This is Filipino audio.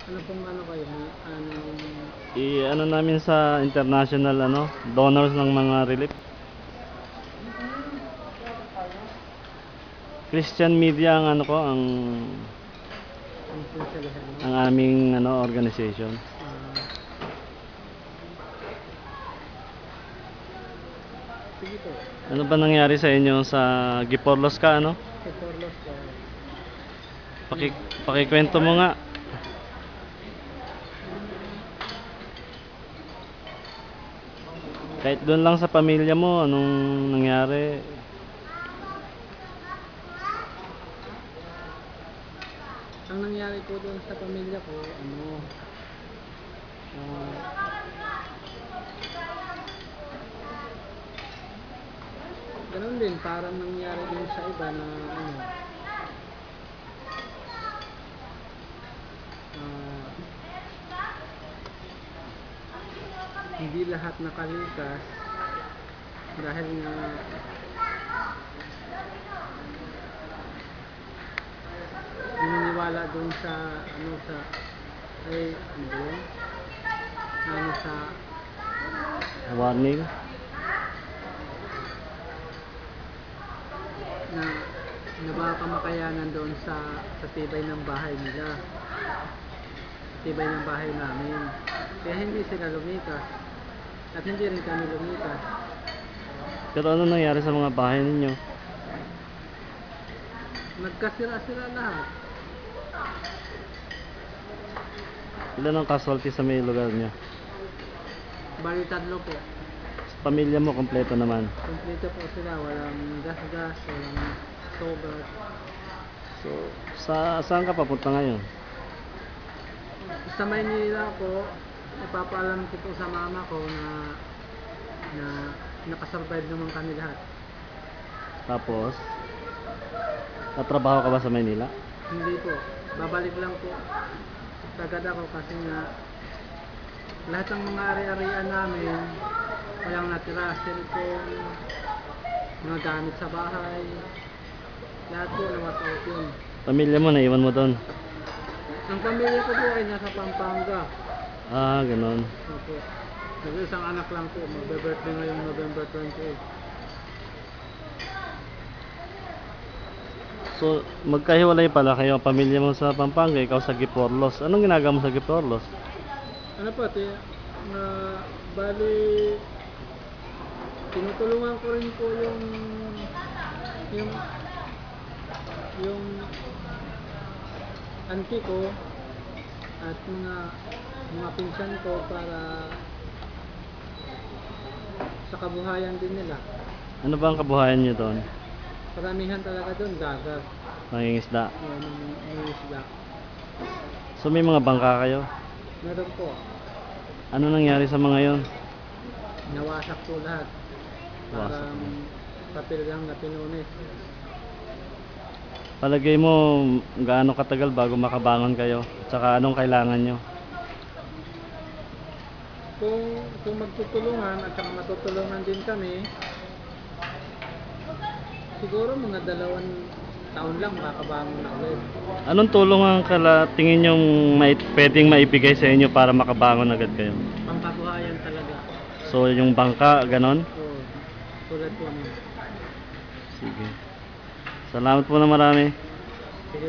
Ano pong ano kayo? Anong... I-ano namin sa international donors ng mga relief. Christian Media ang ano ko, Ang sinsalihan mo? ang aming organization. Sige po. Ano ba nangyari sa inyo sa Giporlos ka Sa Porlos po. Pakikwento mo nga. Kahit doon lang sa pamilya mo, anong nangyari? Ang nangyari po doon sa pamilya ko, ganun din, parang nangyari din sa iba na hindi lahat nakalikas dahil nga naniniwala doon sa sa Warning? na baka makayanan doon sa tibay ng bahay nila, tibay ng bahay namin, kaya hindi sila lumikas at hindi rin kami lumikas. Pero ano nangyari sa mga bahay ninyo? Nagkasira-sira lahat. Ilan ang casualty sa may lugar niyo? Bali 3 po. Sa pamilya mo, kompleto naman. Kompleto po sila, walang gas-gas, walang sobat. So, saan ka papunta ngayon? Sa Maynila po, ipapaalam ko po sa mama ko na nakasurvive naman kami lahat. Tapos, tatrabaho ka ba sa Maynila? Hindi po, babalik lang po agad ako kasi nga lahat ng mga ari-arian namin walang natira, cellphone, mga gamit sa bahay, lahat po nawat out yun. Pamilya mo, naiwan mo doon? Ang pamilya ko po ay nasa Pampanga. Ah, ganon. Opo. Nag-isang anak lang po, magbe-birthday ngayong November 28. So, magkahiwalay pala kayo, pamilya mo sa Pampanga, ikaw sa Giporlos. Anong ginagawa mo sa Giporlos? Ano po, bali tinutulungan ko rin po yung auntie ko at mga pinsan ko para sa kabuhayan din nila. Ano ba ang kabuhayan niyo doon? Karamihan talaga doon dagat. Mangingisda. May isda. So, may mga bangka kayo? Meron po. Ano nangyari sa mga yon? Nawasak po lahat. Wasak Parang papel lang na pinunis. Palagay mo, gaano katagal bago makabangon kayo? Tsaka anong kailangan nyo? Kung magtutulungan at saka matutulungan din kami, siguro mga 2 taon lang makakabangon na ulit. Anong tulong ang tingin nyo pwedeng maibigay sa inyo para makabangon agad kayo? Pangkabuhayan talaga. So, yung bangka, ganon? Oo, tulad po nun. Sige. Salamat po na marami. Sige.